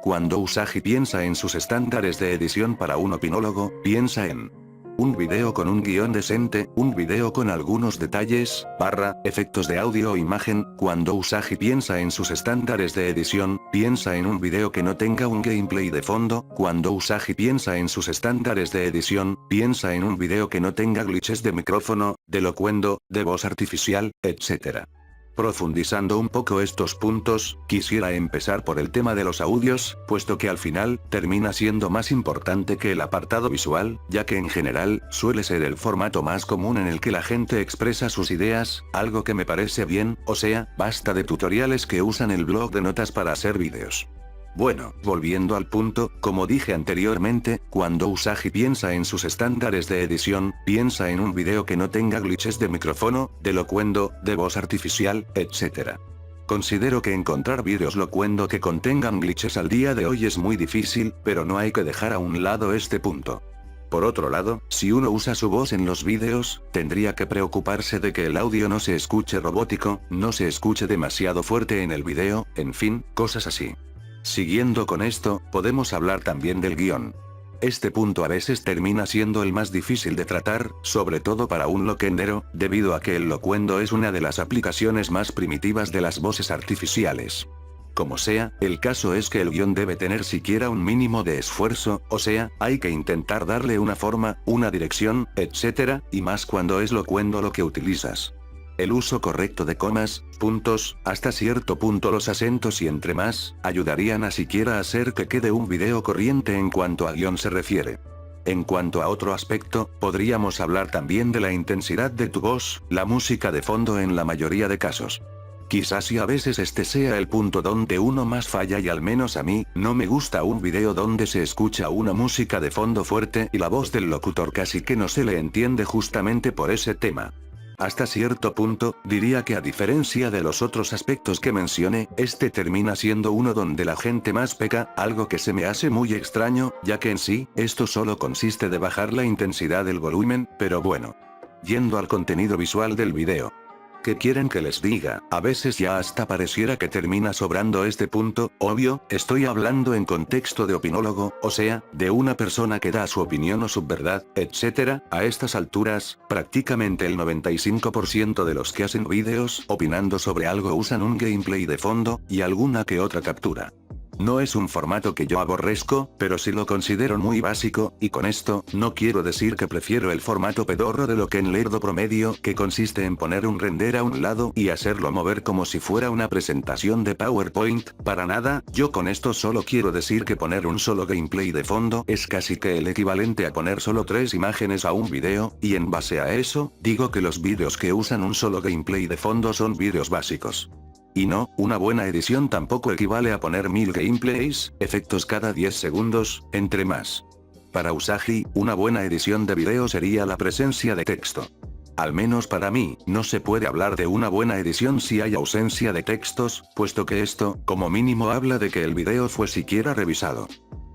Cuando Usagi piensa en sus estándares de edición para un opinólogo, piensa en un video con un guión decente, un video con algunos detalles, efectos de audio o imagen. Cuando Usagi piensa en sus estándares de edición, piensa en un video que no tenga un gameplay de fondo. Cuando Usagi piensa en sus estándares de edición, piensa en un video que no tenga glitches de micrófono, de locuendo, de voz artificial, etc. Profundizando un poco estos puntos, quisiera empezar por el tema de los audios, puesto que al final, termina siendo más importante que el apartado visual, ya que en general, suele ser el formato más común en el que la gente expresa sus ideas, algo que me parece bien, o sea, basta de tutoriales que usan el blog de notas para hacer vídeos. Bueno, volviendo al punto, como dije anteriormente, cuando Usagi piensa en sus estándares de edición, piensa en un video que no tenga glitches de micrófono, de locuendo, de voz artificial, etc. Considero que encontrar vídeos locuendo que contengan glitches al día de hoy es muy difícil, pero no hay que dejar a un lado este punto. Por otro lado, si uno usa su voz en los vídeos, tendría que preocuparse de que el audio no se escuche robótico, no se escuche demasiado fuerte en el video, en fin, cosas así. Siguiendo con esto, podemos hablar también del guión. Este punto a veces termina siendo el más difícil de tratar, sobre todo para un loquendero, debido a que el locuendo es una de las aplicaciones más primitivas de las voces artificiales. Como sea, el caso es que el guión debe tener siquiera un mínimo de esfuerzo, o sea, hay que intentar darle una forma, una dirección, etc., y más cuando es locuendo lo que utilizas. El uso correcto de comas, puntos, hasta cierto punto los acentos y entre más, ayudarían a siquiera hacer que quede un video corriente en cuanto a guión se refiere. En cuanto a otro aspecto, podríamos hablar también de la intensidad de tu voz, la música de fondo en la mayoría de casos. Quizás y a veces este sea el punto donde uno más falla y al menos a mí, no me gusta un video donde se escucha una música de fondo fuerte y la voz del locutor casi que no se le entiende justamente por ese tema. Hasta cierto punto, diría que a diferencia de los otros aspectos que mencioné, este termina siendo uno donde la gente más peca, algo que se me hace muy extraño, ya que en sí, esto solo consiste de bajar la intensidad del volumen, pero bueno. Yendo al contenido visual del video. ¿Qué quieren que les diga? A veces ya hasta pareciera que termina sobrando este punto, obvio, estoy hablando en contexto de opinólogo, o sea, de una persona que da su opinión o su verdad, etc. A estas alturas, prácticamente el 95% de los que hacen vídeos opinando sobre algo usan un gameplay de fondo, y alguna que otra captura. No es un formato que yo aborrezco, pero sí lo considero muy básico, y con esto, no quiero decir que prefiero el formato pedorro de lo que en lerdo promedio, que consiste en poner un render a un lado y hacerlo mover como si fuera una presentación de PowerPoint, para nada. Yo con esto solo quiero decir que poner un solo gameplay de fondo es casi que el equivalente a poner solo 3 imágenes a un video, y en base a eso, digo que los vídeos que usan un solo gameplay de fondo son vídeos básicos. Y no, una buena edición tampoco equivale a poner 1000 gameplays, efectos cada 10 segundos, entre más. Para Usagi, una buena edición de video sería la presencia de texto. Al menos para mí, no se puede hablar de una buena edición si hay ausencia de textos, puesto que esto, como mínimo habla de que el video fue siquiera revisado.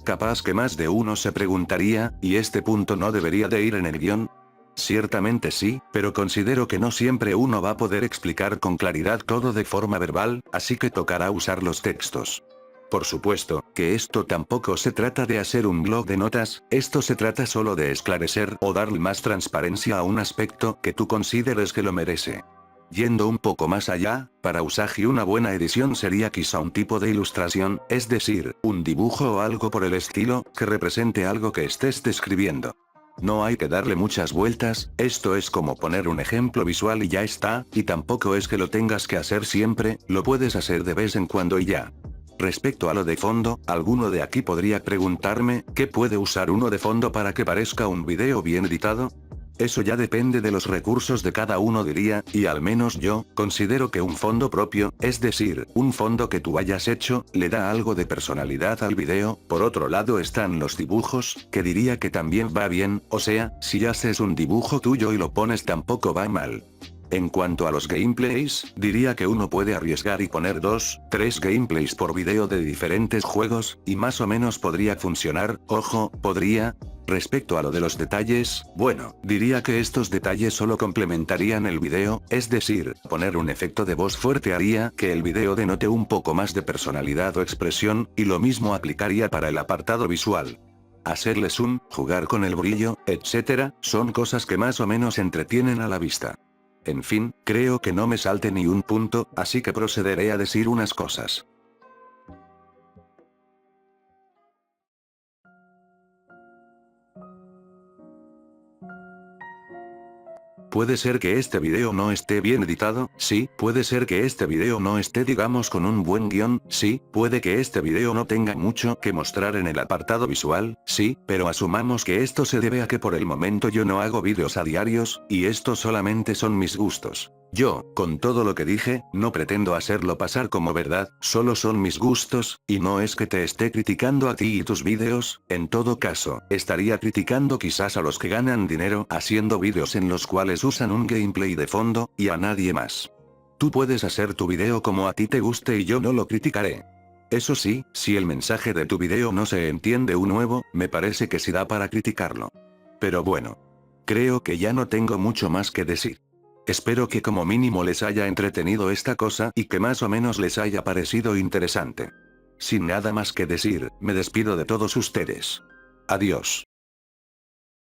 Capaz que más de uno se preguntaría, ¿y este punto no debería de ir en el guión? Ciertamente sí, pero considero que no siempre uno va a poder explicar con claridad todo de forma verbal, así que tocará usar los textos. Por supuesto, que esto tampoco se trata de hacer un blog de notas, esto se trata solo de esclarecer o darle más transparencia a un aspecto que tú consideres que lo merece. Yendo un poco más allá, para Usagi una buena edición sería quizá un tipo de ilustración, es decir, un dibujo o algo por el estilo, que represente algo que estés describiendo. No hay que darle muchas vueltas, esto es como poner un ejemplo visual y ya está, y tampoco es que lo tengas que hacer siempre, lo puedes hacer de vez en cuando y ya. Respecto a lo de fondo, alguno de aquí podría preguntarme, ¿qué puede usar uno de fondo para que parezca un video bien editado? Eso ya depende de los recursos de cada uno diría, y al menos yo, considero que un fondo propio, es decir, un fondo que tú hayas hecho, le da algo de personalidad al video. Por otro lado están los dibujos, que diría que también va bien, o sea, si haces un dibujo tuyo y lo pones tampoco va mal. En cuanto a los gameplays, diría que uno puede arriesgar y poner 2, 3 gameplays por video de diferentes juegos, y más o menos podría funcionar, ojo, podría. Respecto a lo de los detalles, bueno, diría que estos detalles solo complementarían el video, es decir, poner un efecto de voz fuerte haría que el video denote un poco más de personalidad o expresión, y lo mismo aplicaría para el apartado visual. Hacerle zoom, jugar con el brillo, etc., son cosas que más o menos entretienen a la vista. En fin, creo que no me salte ni un punto, así que procederé a decir unas cosas. Puede ser que este video no esté bien editado, sí, puede ser que este video no esté digamos con un buen guión, sí, puede que este video no tenga mucho que mostrar en el apartado visual, sí, pero asumamos que esto se debe a que por el momento yo no hago vídeos a diarios, y estos solamente son mis gustos. Yo, con todo lo que dije, no pretendo hacerlo pasar como verdad, solo son mis gustos, y no es que te esté criticando a ti y tus vídeos, en todo caso, estaría criticando quizás a los que ganan dinero haciendo vídeos en los cuales usan un gameplay de fondo, y a nadie más. Tú puedes hacer tu video como a ti te guste y yo no lo criticaré. Eso sí, si el mensaje de tu video no se entiende un nuevo, me parece que sí da para criticarlo. Pero bueno. Creo que ya no tengo mucho más que decir. Espero que como mínimo les haya entretenido esta cosa y que más o menos les haya parecido interesante. Sin nada más que decir, me despido de todos ustedes. Adiós.